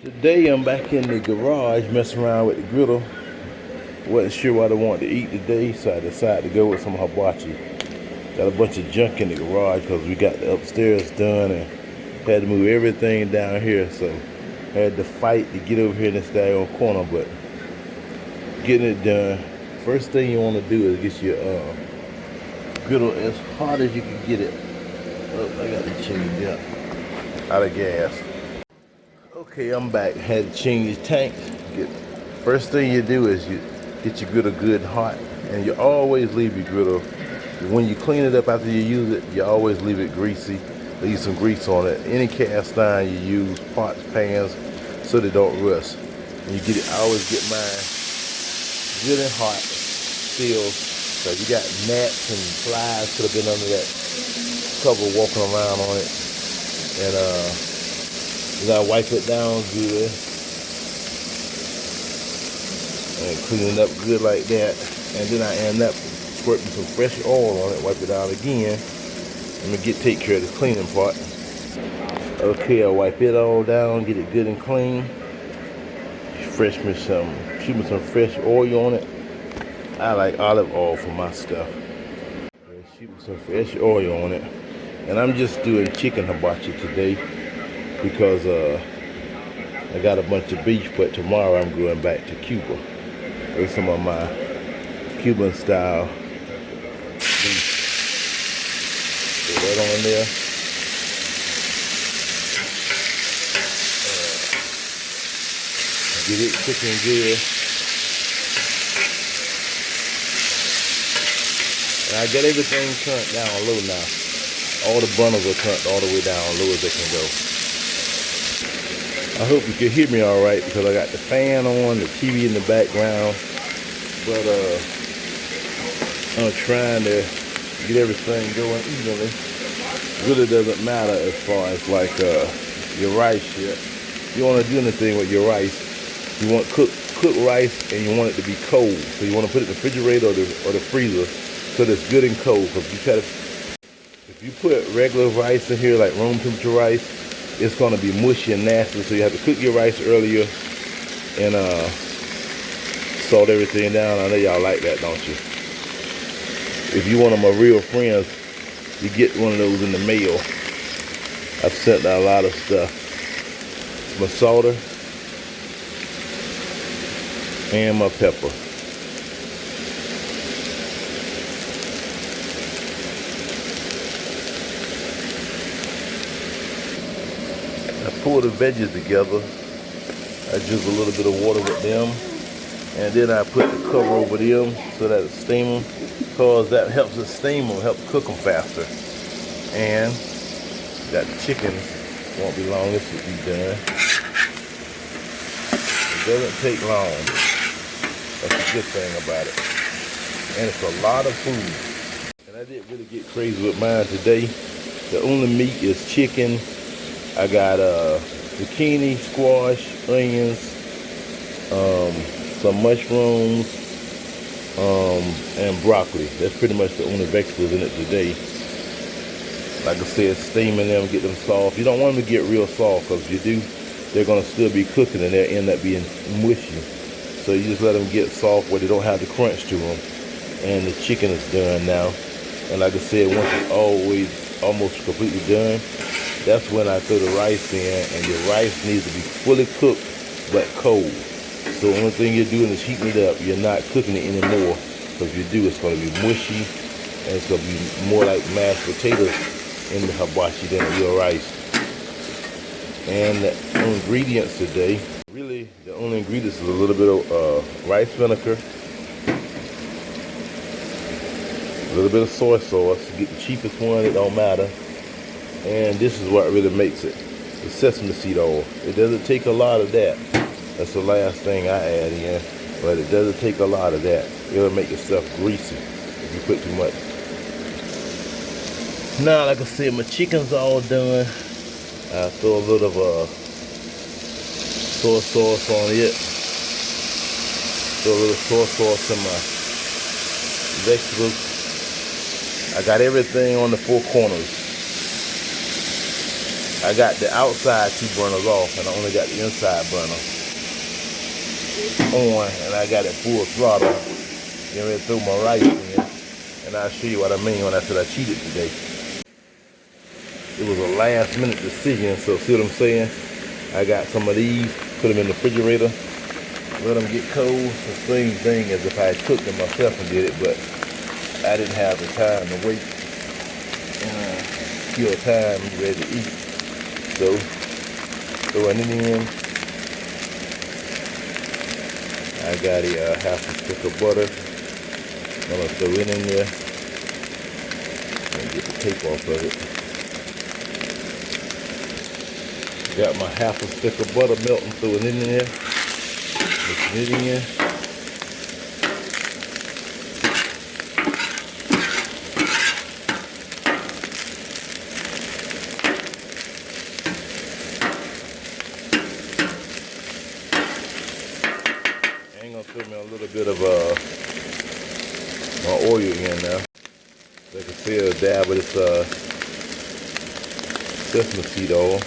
Today I'm back in the garage messing around with the griddle. Wasn't sure what I wanted to eat today, so I decided to go with some hibachi. Got a bunch of junk in the garage because we got the upstairs done and had to move everything down here, so had to fight to get over here in this daggone corner, but getting it done. First thing you want to do is get your griddle as hot as you can get it. Oh, I got to change up. Out of gas. Okay, I'm back. Had to change tanks. First thing you do is you get your griddle good and hot, and you always leave your griddle. When you clean it up after you use it, you always leave it greasy. Leave some grease on it. Any cast iron you use, pots, pans, so they don't rust. And you get it. I always get mine good and hot still, because you got gnats and flies could have been under that cover walking around on it, and you gotta wipe it down good and clean it up good like that. And then I end up squirting some fresh oil on it, wipe it out again. Let me take care of the cleaning part. Okay, I wipe it all down, get it good and clean. Shoot me some fresh oil on it. I like olive oil for my stuff. Shoot me some fresh oil on it. And I'm just doing chicken hibachi today, because I got a bunch of beef, but tomorrow I'm going back to Cuba with some of my Cuban style beef. Put that on there. Get it cooking good. And I got everything turned down low now. All the burners are turned all the way down low as they can go. I hope you can hear me all right, because I got the fan on, the TV in the background, but I'm trying to get everything going evenly. It really doesn't matter as far as like your rice here. If you want to do anything with your rice, you want cook rice and you want it to be cold. So you want to put it in the refrigerator or the freezer so that it's good and cold. Because if you put regular rice in here, like room temperature rice, it's going to be mushy and nasty, so you have to cook your rice earlier and salt everything down. I know y'all like that, don't you? If you want them a real friends, you get one of those in the mail. I've sent out a lot of stuff. My solder and my pepper. I pour the veggies together. I drizzle a little bit of water with them, and then I put the cover over them so that it's steam them, because that helps it steam them, helps cook them faster. And got the chicken. Won't be long. This will be done. It doesn't take long. That's a good thing about it. And it's a lot of food. And I didn't really get crazy with mine today. The only meat is chicken. I got zucchini, squash, onions, some mushrooms, and broccoli. That's pretty much the only vegetables in it today. Like I said, steaming them, get them soft. You don't want them to get real soft, because if you do, they're going to still be cooking and they'll end up being mushy. So you just let them get soft where they don't have the crunch to them. And the chicken is done now. And like I said, once it's almost completely done, that's when I throw the rice in, and your rice needs to be fully cooked but cold. So the only thing you're doing is heating it up. You're not cooking it anymore, because if you do, it's going to be mushy, and it's going to be more like mashed potatoes in the hibachi than your rice. And the ingredients today, really the only ingredients is a little bit of rice vinegar, a little bit of soy sauce. Get the cheapest one, it don't matter. And this is what really makes it, the sesame seed oil. It doesn't take a lot of that. That's the last thing I add in, but it doesn't take a lot of that. It'll make yourself greasy if you put too much. Now, like I said, my chicken's all done. I throw a little of soy sauce on it. Throw a little soy sauce in my vegetables. I got everything on the four corners. I got the outside 2 burners off, and I only got the inside burner on, and I got it full throttle. Getting ready to throw my rice in, and I'll show you what I mean when I said I cheated today. It was a last minute decision, so see what I'm saying? I got some of these, put them in the refrigerator, let them get cold. The same thing as if I had cooked them myself and did it, but I didn't have the time to wait and kill time ready to eat. So, throwing it in. I got a half a stick of butter. I'm gonna throw it in there and get the tape off of it. Got my half a stick of butter melting, throw it in there. Mixing it in. I'm gonna throw me a little bit of my oil in now. So I can see a dab of this sesame seed oil.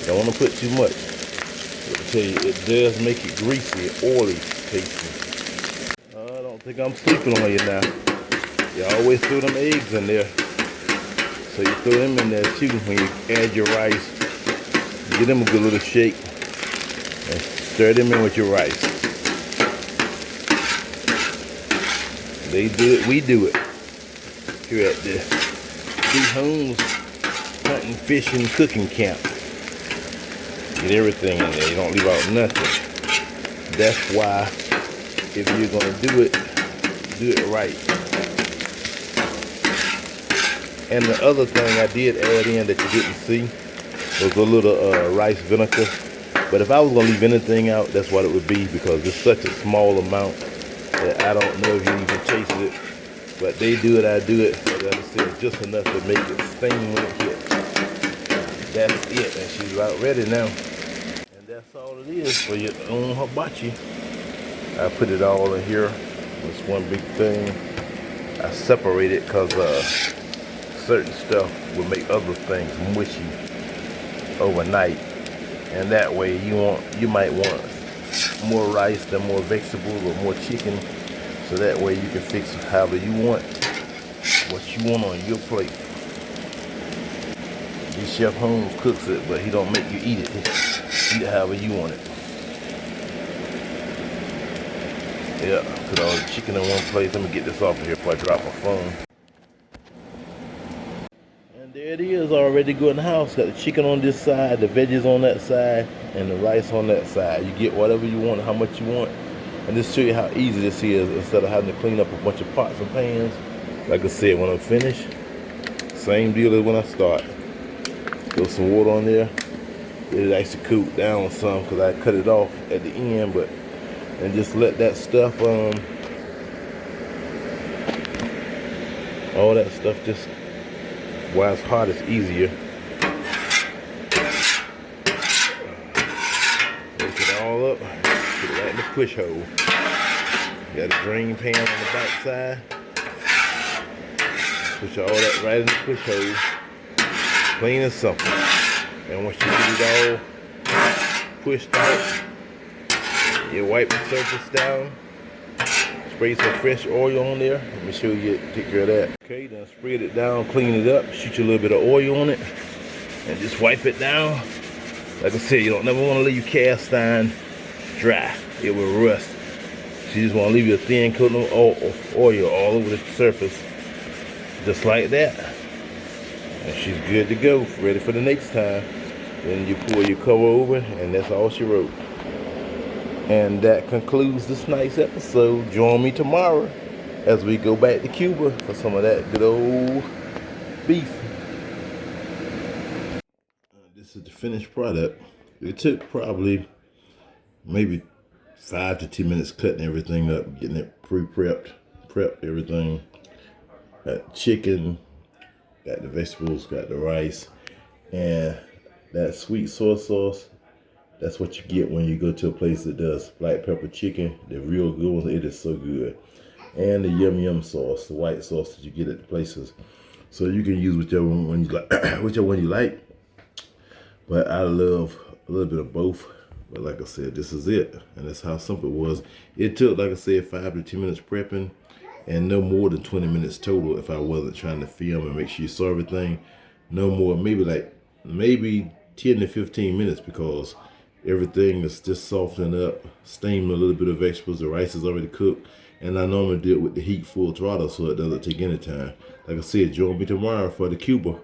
You don't want to put too much. But I tell you, it does make it greasy and oily tasting. I don't think I'm sleeping on you now. You always throw them eggs in there. So you throw them in there too when you add your rice. Give them a good little shake and stir them in with your rice. They do it, we do it. Here at the Big Homes hunting, fishing, cooking camp. Get everything in there. You don't leave out nothing. That's why, if you're gonna do it right. And the other thing I did add in that you didn't see was a little rice vinegar. But if I was gonna leave anything out, that's what it would be, because it's such a small amount that I don't know if you even taste it. But they do it, I do it. But I said just enough to make it sting when it hits. That's it, and she's about ready now. And that's all it is for your own hibachi. I put it all in here. It's one big thing. I separate it because certain stuff will make other things mushy overnight. And that way you might want more rice than more vegetables or more chicken. So that way you can fix it however you want, what you want on your plate. This Chef Holmes cooks it, but he don't make you eat it. Eat it however you want it. Yeah, put all the chicken in one place. Let me get this off of here before I drop my phone. And there it is, already good in the house. Got the chicken on this side, the veggies on that side, and the rice on that side. You get whatever you want, how much you want. And just show you how easy this is instead of having to clean up a bunch of pots and pans. Like I said, when I'm finished, same deal as when I start. Throw some water on there. It actually cooled down some because I cut it off at the end, and just let that stuff, all that stuff just, while it's hot, it's easier. Take it all up, put it right in the push hole. Got a drain pan on the back side. Push all that right in the push hole. Clean and simple. And once you get it all pushed out, you wipe the surface down. Spray some fresh oil on there. Let me show you, take care of that. Okay, then spread it down, clean it up, shoot you a little bit of oil on it, and just wipe it down. Like I said, you don't never want to leave your cast iron dry. It will rust. So you just want to leave your thin coat of oil all over the surface. Just like that. And she's good to go, ready for the next time. Then you pour your cover over, and that's all she wrote. And that concludes this night's episode. Join me tomorrow as we go back to Cuba for some of that good old beef. This is the finished product. It took probably maybe 5 to 10 minutes cutting everything up, getting it prepped everything. Got chicken, got the vegetables, got the rice, and that sweet soy sauce. That's what you get when you go to a place that does black pepper chicken. The real good ones, it is so good. And the yum yum sauce, the white sauce that you get at the places. So you can use whichever one you like. Whichever one you like. But I love a little bit of both. But like I said, this is it. And that's how simple it was. It took, like I said, 5 to 10 minutes prepping and no more than 20 minutes total if I wasn't trying to film and make sure you saw everything. No more, maybe 10 to 15 minutes because everything is just softening up, steam a little bit of vegetables, the rice is already cooked, and I normally do it with the heat full throttle so it doesn't take any time. Like I said, join me tomorrow for the Cuba.